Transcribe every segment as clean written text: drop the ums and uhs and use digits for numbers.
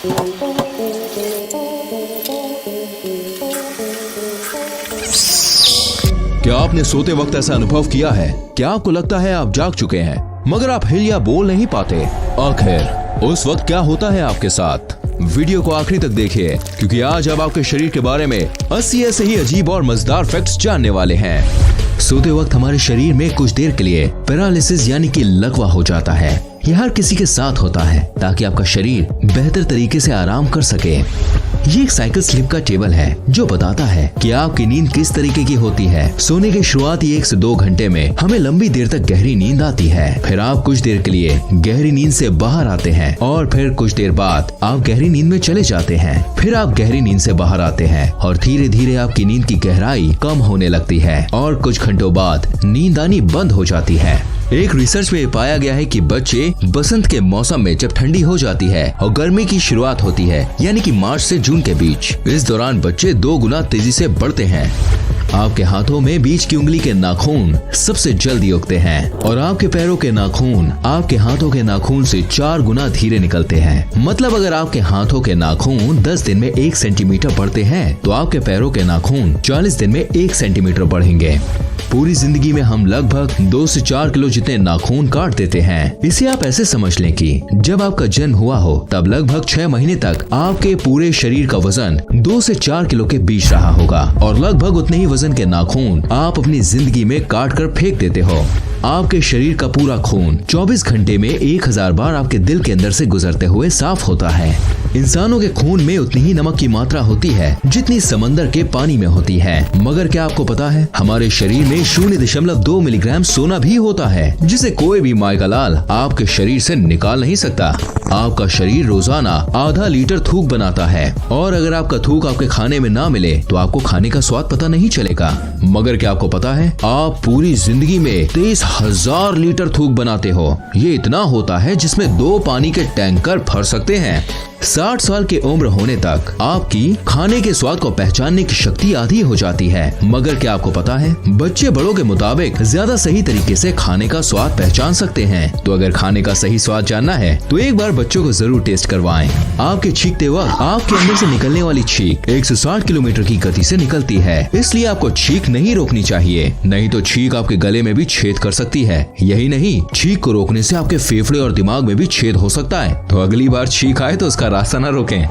क्या आपने सोते वक्त ऐसा अनुभव किया है? क्या आपको लगता है आप जाग चुके हैं मगर आप हिल या बोल नहीं पाते? आखिर उस वक्त क्या होता है आपके साथ? वीडियो को आखिरी तक देखिए, क्योंकि आज आप आपके शरीर के बारे में 80 ऐसे ही अजीब और मजेदार फैक्ट्स जानने वाले हैं। सोते वक्त हमारे शरीर में कुछ देर के लिए पैरालिसिस यानी कि लकवा हो जाता है। यह हर किसी के साथ होता है ताकि आपका शरीर बेहतर तरीके से आराम कर सके। ये एक साइकिल स्लिप का टेबल है जो बताता है कि आपकी नींद किस तरीके की होती है। सोने के शुरुआती 1 से 2 घंटे में हमें लंबी देर तक गहरी नींद आती है, फिर आप कुछ देर के लिए गहरी नींद से बाहर आते हैं और फिर कुछ देर बाद आप गहरी नींद में चले जाते हैं। फिर आप गहरी नींद से बाहर आते हैं और धीरे धीरे आपकी नींद की गहराई कम होने लगती है और कुछ घंटों बाद नींद आनी बंद हो जाती है। एक रिसर्च में पाया गया है कि बच्चे बसंत के मौसम में जब ठंडी हो जाती है और गर्मी की शुरुआत होती है यानी कि मार्च से जून के बीच, इस दौरान बच्चे 2 गुना तेजी से बढ़ते हैं। आपके हाथों में बीच की उंगली के नाखून सबसे जल्दी उगते हैं और आपके पैरों के नाखून आपके हाथों के नाखून से 4 गुना धीरे निकलते हैं। मतलब अगर आपके हाथों के नाखून 10 दिन में 1 सेंटीमीटर बढ़ते हैं तो आपके पैरों के नाखून 40 दिन में 1 सेंटीमीटर बढ़ेंगे। पूरी जिंदगी में हम लगभग 2 से 4 किलो जितने नाखून काट देते हैं। इसे आप ऐसे समझ लें कि जब आपका जन्म हुआ हो तब लगभग 6 महीने तक आपके पूरे शरीर का वजन 2 से 4 किलो के बीच रहा होगा और लगभग उतने ही वजन के नाखून आप अपनी जिंदगी में काट कर फेंक देते हो। आपके शरीर का पूरा खून 24 घंटे में 1000 बार आपके दिल के अंदर से गुजरते हुए साफ होता है। इंसानों के खून में उतनी ही नमक की मात्रा होती है जितनी समंदर के पानी में होती है। मगर क्या आपको पता है हमारे शरीर में 0.2 मिलीग्राम सोना भी होता है, जिसे कोई भी माय का लाल आपके शरीर से निकाल नहीं सकता। आपका शरीर रोजाना आधा लीटर थूक बनाता है और अगर आपका थूक आपके खाने में ना मिले तो आपको खाने का स्वाद पता नहीं चलेगा। मगर क्या आपको पता है आप पूरी जिंदगी में 23,000 लीटर थूक बनाते हो। ये इतना होता है जिसमें 2 पानी के टैंकर भर सकते हैं। 60 साल की उम्र होने तक आपकी खाने के स्वाद को पहचानने की शक्ति आधी हो जाती है। मगर क्या आपको पता है बच्चे बड़ों के मुताबिक ज्यादा सही तरीके से खाने का स्वाद पहचान सकते हैं। तो अगर खाने का सही स्वाद जानना है तो एक बार बच्चों को जरूर टेस्ट करवाएं। आपके छींकते वक्त आपके अंदर से निकलने वाली छींक 160 किलोमीटर की गति से निकलती है, इसलिए आपको छींक नहीं रोकनी चाहिए, नहीं तो छींक आपके गले में भी छेद कर सकती है। यही नहीं, छींक को रोकने से आपके फेफड़े और दिमाग में भी छेद हो सकता है। तो अगली बार छींक आए तो उसका रास्ता न रोकें।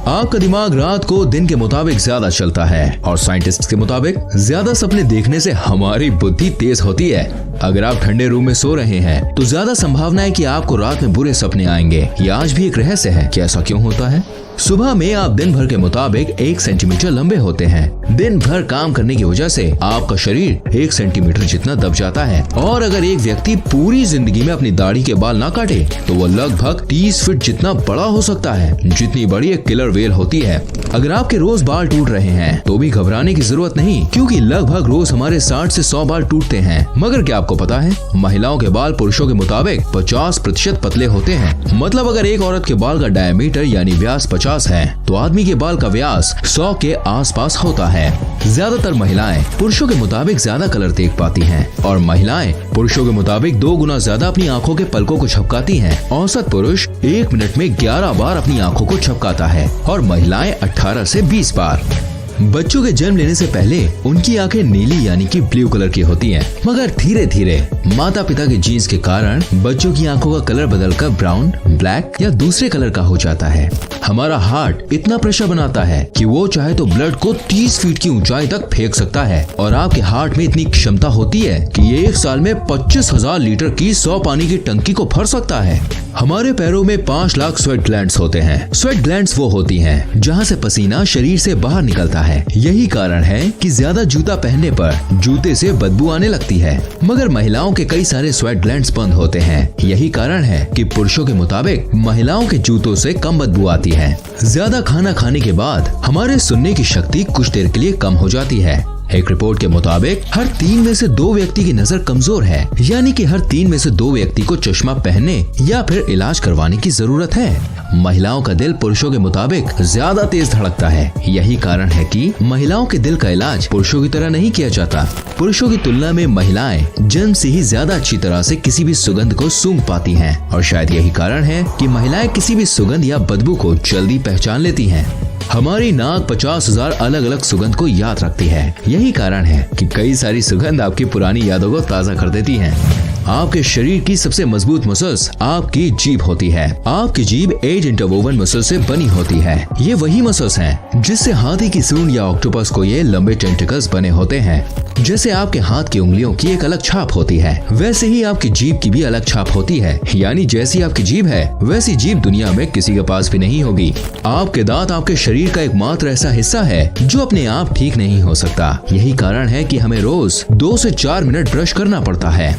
आपका दिमाग रात को दिन के मुताबिक ज्यादा चलता है और साइंटिस्ट के मुताबिक ज्यादा सपने देखने से हमारी बुद्धि तेज होती है। अगर आप ठंडे रूम में सो रहे हैं तो ज्यादा संभावना है कि आपको रात में बुरे सपने आएंगे। यह आज भी एक रहस्य है कि ऐसा क्यों होता है। सुबह में आप दिन भर के मुताबिक 1 सेंटीमीटर लंबे होते हैं। दिन भर काम करने की वजह से आपका शरीर 1 सेंटीमीटर जितना दब जाता है और अगर एक व्यक्ति पूरी जिंदगी में अपनी दाढ़ी के बाल ना काटे तो वो लगभग 30 फीट जितना बड़ा हो सकता है, जितनी बड़ी एक किलर वेल होती है। अगर आपके रोज बाल टूट रहे हैं तो भी घबराने की जरूरत नहीं, क्योंकि लगभग रोज हमारे 60 से 100 बाल टूटते हैं। मगर क्या आपको पता है महिलाओं के बाल पुरुषों के मुताबिक 50% पतले होते हैं। मतलब अगर एक औरत के बाल का डायमीटर यानी व्यास 50 है तो आदमी के बाल का व्यास 100 के आसपास होता है। ज्यादातर महिलाएं पुरुषों के मुताबिक ज्यादा कलर देख पाती हैं और महिलाएं पुरुषों के मुताबिक 2 गुना ज्यादा अपनी आंखों के पलकों को झपकाती हैं। औसत पुरुष 1 मिनट में 11 बार अपनी आंखों को झपकाता है और महिलाएं 18 से 20 बार। बच्चों के जन्म लेने से पहले उनकी आंखें नीली यानी कि ब्लू कलर की होती हैं, मगर धीरे धीरे माता पिता के जीन्स के कारण बच्चों की आंखों का कलर बदलकर ब्राउन, ब्लैक या दूसरे कलर का हो जाता है। हमारा हार्ट इतना प्रेशर बनाता है कि वो चाहे तो ब्लड को 30 फीट की ऊंचाई तक फेंक सकता है और आपके हार्ट में इतनी क्षमता होती है कि ये 1 साल में 25,000 लीटर की 100 पानी की टंकी को भर सकता है। हमारे पैरों में 5 लाख स्वेट ग्लैंड्स होते हैं। स्वेट ग्लैंड्स वो होती हैं जहाँ से पसीना शरीर से बाहर निकलता है। यही कारण है कि ज्यादा जूता पहनने पर जूते से बदबू आने लगती है। मगर महिलाओं के कई सारे स्वेट ग्लैंड्स बंद होते हैं। यही कारण है कि पुरुषों के मुताबिक महिलाओं के जूतों से कम बदबू आती है। ज्यादा खाना खाने के बाद हमारे सुनने की शक्ति कुछ देर के लिए कम हो जाती है। एक रिपोर्ट के मुताबिक हर 3 में से 2 व्यक्ति की नजर कमजोर है, यानी कि हर 3 में से 2 व्यक्ति को चश्मा पहनने या फिर इलाज करवाने की जरूरत है। महिलाओं का दिल पुरुषों के मुताबिक ज्यादा तेज धड़कता है। यही कारण है कि महिलाओं के दिल का इलाज पुरुषों की तरह नहीं किया जाता। पुरुषों की तुलना में महिलाएं जन्म से ही ज्यादा अच्छी तरह से किसी भी सुगंध को सूंघ पाती हैं और शायद यही कारण है कि महिलाएं किसी भी सुगंध या बदबू को जल्दी पहचान लेती हैं। हमारी नाक 50,000 अलग अलग सुगंध को याद रखती है। यही कारण है कि कई सारी सुगंध आपकी पुरानी यादों को ताज़ा कर देती हैं। आपके शरीर की सबसे मजबूत मसल्स आपकी जीभ होती है। आपकी जीभ एज इंटरवोवन मसल से बनी होती है। ये वही मसल्स हैं जिससे हाथी की सूंड या ऑक्टोपस को ये लंबे टेंटिकल्स बने होते हैं। जैसे आपके हाथ की उंगलियों की एक अलग छाप होती है, वैसे ही आपकी जीभ की भी अलग छाप होती है। यानी जैसी आपकी जीभ है वैसी जीभ दुनिया में किसी के पास भी नहीं होगी। आपके दांत आपके शरीर का एकमात्र ऐसा हिस्सा है जो अपने आप ठीक नहीं हो सकता। यही कारण है कि हमें रोज 2 से 4 मिनट ब्रश करना पड़ता है।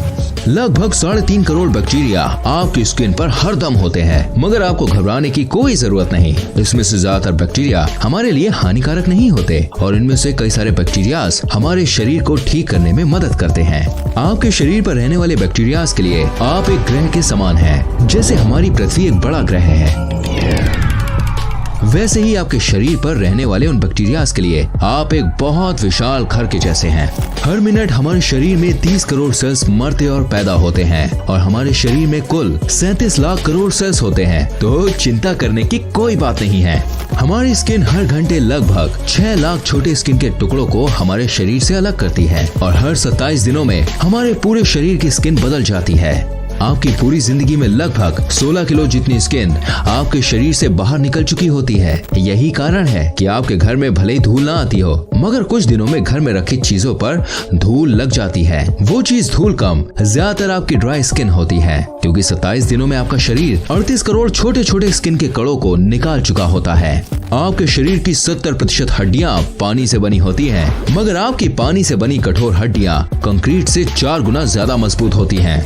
लगभग 3.5 करोड़ बैक्टीरिया आपकी स्किन पर हरदम होते हैं, मगर आपको घबराने की कोई जरूरत नहीं। इसमें से ज्यादातर बैक्टीरिया हमारे लिए हानिकारक नहीं होते और इनमें से कई सारे बैक्टीरिया हमारे शरीर को ठीक करने में मदद करते हैं। आपके शरीर पर रहने वाले बैक्टीरिया के लिए आप एक ग्रह के समान हैं। जैसे हमारी पृथ्वी एक बड़ा ग्रह है, वैसे ही आपके शरीर पर रहने वाले उन बैक्टीरिया के लिए आप एक बहुत विशाल घर के जैसे हैं। हर मिनट हमारे शरीर में 30 करोड़ सेल्स मरते और पैदा होते हैं और हमारे शरीर में कुल 37 लाख करोड़ सेल्स होते हैं। तो चिंता करने की कोई बात नहीं है। हमारी स्किन हर घंटे लगभग 6 लाख छोटे स्किन के टुकड़ों को हमारे शरीर से अलग करती है और हर 27 दिनों में हमारे पूरे शरीर की स्किन बदल जाती है। आपकी पूरी जिंदगी में लगभग 16 किलो जितनी स्किन आपके शरीर से बाहर निकल चुकी होती है। यही कारण है कि आपके घर में भले ही धूल ना आती हो, मगर कुछ दिनों में घर में रखी चीजों पर धूल लग जाती है। वो चीज धूल कम ज्यादातर आपकी ड्राई स्किन होती है, क्योंकि 27 दिनों में आपका शरीर 38 करोड़ छोटे छोटे स्किन के कणों को निकाल चुका होता है। आपके शरीर की 70% हड्डियां पानी से बनी होती हैं, मगर आपकी पानी से बनी कठोर हड्डियां कंक्रीट से 4 गुना ज्यादा मजबूत होती हैं।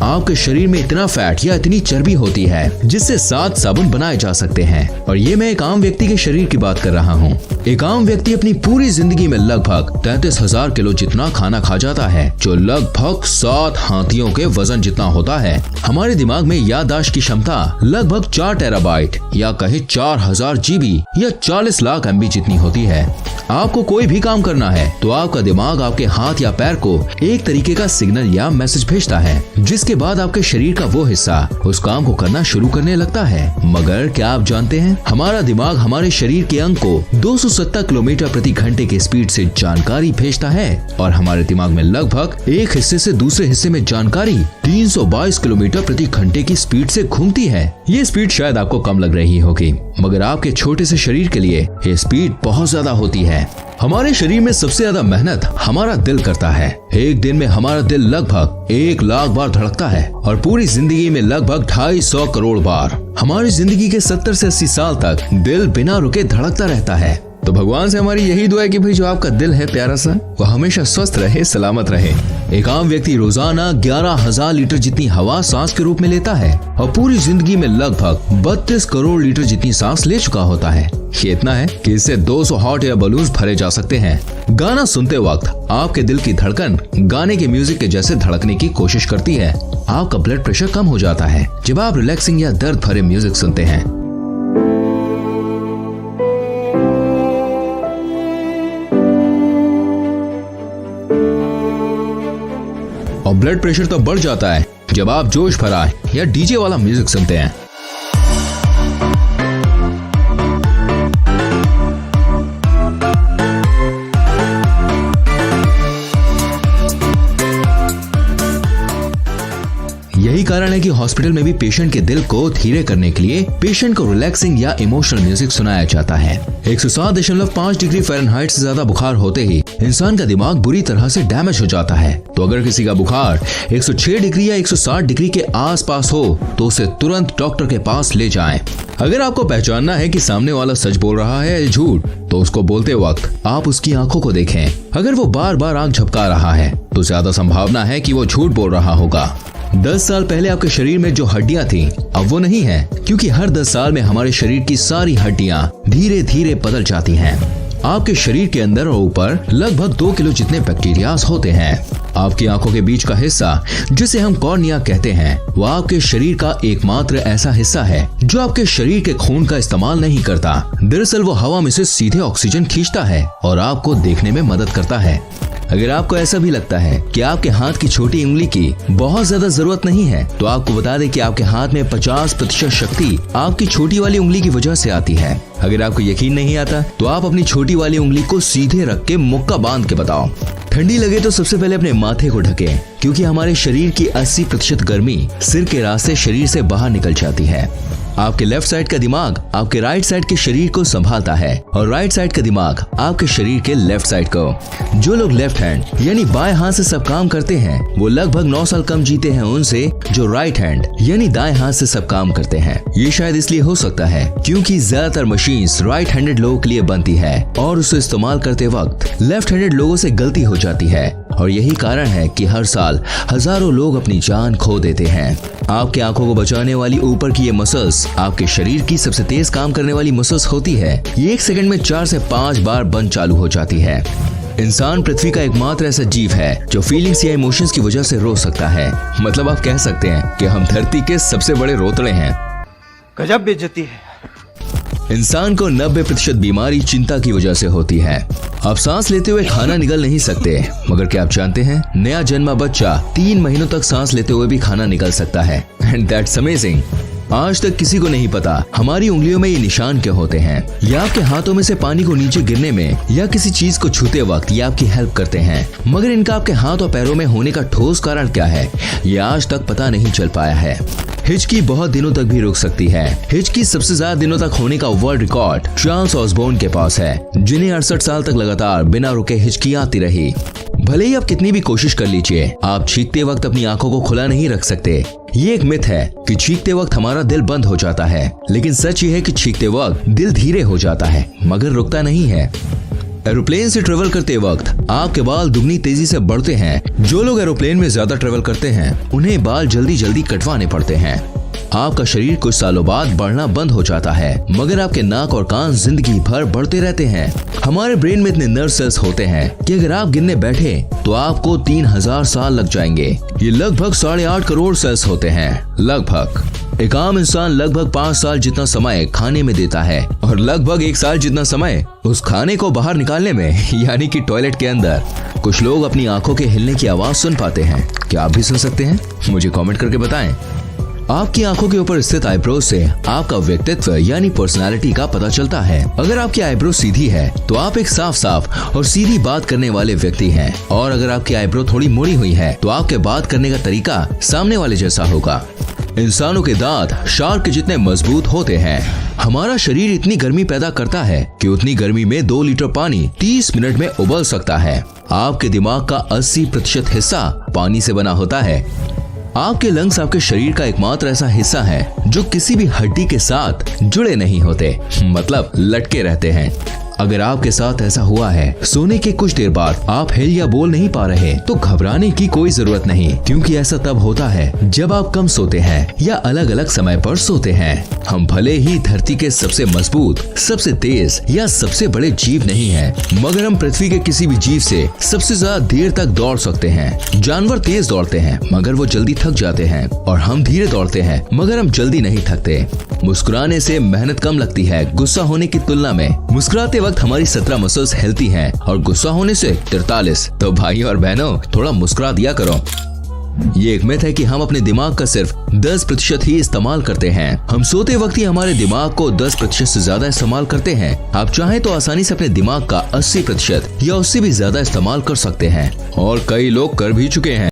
आपके शरीर में इतना फैट या इतनी चर्बी होती है जिससे 7 साबुन बनाए जा सकते हैं। और ये मैं एक आम व्यक्ति के शरीर की बात कर रहा हूँ। एक आम व्यक्ति अपनी पूरी जिंदगी में लगभग 33,000 किलो जितना खाना खा जाता है, जो लगभग 7 हाथियों के वजन जितना होता है। हमारे दिमाग में याददाश्त की क्षमता लगभग 4 टेराबाइट या कहे 4000 जीबी या 40 लाख MB जितनी होती है। आपको कोई भी काम करना है तो आपका दिमाग आपके हाथ या पैर को एक तरीके का सिग्नल या मैसेज भेजता है, जिसके बाद आपके शरीर का वो हिस्सा उस काम को करना शुरू करने लगता है। मगर क्या आप जानते हैं, हमारा दिमाग हमारे शरीर के अंग को 270 किलोमीटर प्रति घंटे की स्पीड से जानकारी भेजता है और हमारे दिमाग में लगभग एक हिस्से से दूसरे हिस्से में जानकारी 322 किलोमीटर प्रति घंटे की स्पीड से घूमती है। ये स्पीड शायद आपको कम लग रही होगी, मगर आपके छोटे से शरीर के लिए ये स्पीड बहुत ज्यादा होती है। हमारे शरीर में सबसे ज्यादा मेहनत हमारा दिल करता है। एक दिन में हमारा दिल लगभग 1 लाख बार धड़कता है और पूरी जिंदगी में लगभग 250 करोड़ बार। हमारी जिंदगी के 70 से 80 साल तक दिल बिना रुके धड़कता रहता है। तो भगवान से हमारी यही दुआ है कि भाई जो आपका दिल है प्यारा सा, वो हमेशा स्वस्थ रहे, सलामत रहे। एक आम व्यक्ति रोजाना 11,000 लीटर जितनी हवा सांस के रूप में लेता है और पूरी जिंदगी में लगभग 32 करोड़ लीटर जितनी सांस ले चुका होता है। ये इतना है कि इससे 200 हॉट एयर बलून्स भरे जा सकते हैं। गाना सुनते वक्त आपके दिल की धड़कन गाने के म्यूजिक के जैसे धड़कने की कोशिश करती है। आपका ब्लड प्रेशर कम हो जाता है जब आप रिलैक्सिंग या दर्द भरे म्यूजिक सुनते हैं। और ब्लड प्रेशर तो बढ़ जाता है जब आप जोश भरा या डीजे वाला म्यूजिक सुनते हैं। यही कारण है कि हॉस्पिटल में भी पेशेंट के दिल को धीरे करने के लिए पेशेंट को रिलैक्सिंग या इमोशनल म्यूजिक सुनाया जाता है। 107.5 डिग्री फ़ारेनहाइट से ज्यादा बुखार होते ही इंसान का दिमाग बुरी तरह से डैमेज हो जाता है। तो अगर किसी का बुखार 106 डिग्री या 160 डिग्री के आसपास हो तो उसे तुरंत डॉक्टर के पास ले जाएं। अगर आपको पहचानना है कि सामने वाला सच बोल रहा है या झूठ, तो उसको बोलते वक्त आप उसकी आंखों को देखें। अगर वो बार बार आंख झपका रहा है तो ज्यादा संभावना है कि वो झूठ बोल रहा होगा। 10 साल पहले आपके शरीर में जो हड्डियां थी अब वो नहीं है, क्योंकि हर 10 साल में हमारे शरीर की सारी हड्डियां धीरे धीरे बदल जाती हैं। आपके शरीर के अंदर और ऊपर लगभग 2 किलो जितने बैक्टीरियाज होते हैं। आपकी आंखों के बीच का हिस्सा जिसे हम कॉर्निया कहते हैं, वो आपके शरीर का एकमात्र ऐसा हिस्सा है जो आपके शरीर के खून का इस्तेमाल नहीं करता। दरअसल वो हवा में से सीधे ऑक्सीजन खींचता है और आपको देखने में मदद करता है। अगर आपको ऐसा भी लगता है कि आपके हाथ की छोटी उंगली की बहुत ज्यादा जरूरत नहीं है, तो आपको बता दें कि आपके हाथ में 50% शक्ति आपकी छोटी वाली उंगली की वजह से आती है। अगर आपको यकीन नहीं आता तो आप अपनी छोटी वाली उंगली को सीधे रख के मुक्का बांध के बताओ। ठंडी लगे तो सबसे पहले अपने माथे को ढकें, क्योंकि हमारे शरीर की 80% गर्मी सिर के रास्ते शरीर से बाहर निकल जाती है। आपके लेफ्ट साइड का दिमाग आपके राइट साइड के शरीर को संभालता है और राइट साइड का दिमाग आपके शरीर के लेफ्ट साइड को। जो लोग लेफ्ट हैंड यानी बाएं हाथ से सब काम करते हैं, वो लगभग 9 साल कम जीते हैं उनसे जो राइट हैंड यानी दाएं हाथ से सब काम करते हैं। ये शायद इसलिए हो सकता है क्योंकि ज्यादातर मशीन्स राइट हैंडेड लोगों के लिए बनती है और उसे इस्तेमाल करते वक्त लेफ्ट हैंडेड लोगों से गलती हो जाती है, और यही कारण है कि हर साल हजारों लोग अपनी जान खो देते हैं। आपकी आंखों को बचाने वाली ऊपर की ये मसल्स आपके शरीर की सबसे तेज काम करने वाली मसल्स होती है। ये 1 सेकंड में 4 से 5 बार बंद चालू हो जाती है। इंसान पृथ्वी का एकमात्र ऐसा जीव है जो फीलिंग्स या इमोशंस की वजह से रो सकता है। मतलब आप कह सकते हैं कि हम धरती के सबसे बड़े रोतड़े हैं। गजब बेइज्जती है। इंसान को 90% बीमारी चिंता की वजह से होती है। आप सांस लेते हुए खाना निगल नहीं सकते, मगर क्या आप जानते हैं नया जन्मा बच्चा 3 महीनों तक सांस लेते हुए भी खाना निगल सकता है। And that's amazing. आज तक किसी को नहीं पता हमारी उंगलियों में ये निशान क्या होते हैं। या आपके हाथों में से पानी को नीचे गिरने में या किसी चीज को छूते वक्त ये आपकी हेल्प करते हैं, मगर इनका आपके हाथ और पैरों में होने का ठोस कारण क्या है, ये आज तक पता नहीं चल पाया है। हिचकी बहुत दिनों तक भी रुक सकती है। हिचकी सबसे ज्यादा दिनों तक होने का वर्ल्ड रिकॉर्ड चार्ल्स ऑसबोर्न के पास है, जिन्हें 68 साल तक लगातार बिना रुके हिचकी आती रही। भले ही आप कितनी भी कोशिश कर लीजिए, आप चीखते वक्त अपनी आंखों को खुला नहीं रख सकते। ये एक मिथ है कि चीखते वक्त हमारा दिल बंद हो जाता है, लेकिन सच ये है कि चीखते वक्त दिल धीरे हो जाता है मगर रुकता नहीं है। एरोप्लेन से ट्रेवल करते वक्त आपके बाल दुगनी तेजी से बढ़ते हैं। जो लोग एरोप्लेन में ज्यादा ट्रेवल करते हैं उन्हें बाल जल्दी जल्दी कटवाने पड़ते हैं। आपका शरीर कुछ सालों बाद बढ़ना बंद हो जाता है, मगर आपके नाक और कान जिंदगी भर बढ़ते रहते हैं। हमारे ब्रेन में इतने नर्व सेल्स होते हैं कि अगर आप गिनने बैठे तो आपको 3000 साल लग जाएंगे। ये लगभग 8.5 करोड़ सेल्स होते हैं। लगभग एक आम इंसान लगभग 5 साल जितना समय खाने में देता है और लगभग 1 साल जितना समय उस खाने को बाहर निकालने में, यानी कि टॉयलेट के अंदर। कुछ लोग अपनी आंखों के हिलने की आवाज सुन पाते हैं। क्या आप भी सुन सकते हैं? मुझे कमेंट करके बताएं। आपकी आंखों के ऊपर स्थित आईब्रो से आपका व्यक्तित्व यानी पर्सनालिटी का पता चलता है। अगर आपकी आईब्रो सीधी है तो आप एक साफ साफ और सीधी बात करने वाले व्यक्ति हैं, और अगर आपकी आईब्रो थोड़ी मुड़ी हुई है तो आपके बात करने का तरीका सामने वाले जैसा होगा। इंसानों के दांत शार्क के जितने मजबूत होते हैं। हमारा शरीर इतनी गर्मी पैदा करता है कि उतनी गर्मी में 2 लीटर पानी 30 मिनट में उबल सकता है। आपके दिमाग का 80% हिस्सा पानी से बना होता है। आपके लंग्स आपके शरीर का एकमात्र ऐसा हिस्सा है जो किसी भी हड्डी के साथ जुड़े नहीं होते, मतलब लटके रहते हैं। अगर आपके साथ ऐसा हुआ है, सोने के कुछ देर बाद आप हिल या बोल नहीं पा रहे, तो घबराने की कोई जरूरत नहीं, क्योंकि ऐसा तब होता है जब आप कम सोते हैं या अलग अलग समय पर सोते हैं। हम भले ही धरती के सबसे मजबूत, सबसे तेज या सबसे बड़े जीव नहीं हैं, मगर हम पृथ्वी के किसी भी जीव से सबसे ज्यादा देर तक दौड़ सकते हैं। जानवर तेज दौड़ते हैं मगर वो जल्दी थक जाते हैं, और हम धीरे दौड़ते हैं मगर हम जल्दी नहीं थकते। मुस्कुराने से मेहनत कम लगती है गुस्सा होने की तुलना में। मुस्कुराते वक्त हमारी 17 मसल्स हिलती हैं और गुस्सा होने से 43। तो भाइयों और बहनों, थोड़ा मुस्कुरा दिया करो। ये एक मिथ है कि हम अपने दिमाग का सिर्फ 10% ही इस्तेमाल करते हैं। हम सोते वक्त ही हमारे दिमाग को 10% से ज्यादा इस्तेमाल करते हैं। आप चाहें तो आसानी से अपने दिमाग का 80% या उससे भी ज्यादा इस्तेमाल कर सकते हैं, और कई लोग कर भी चुके हैं।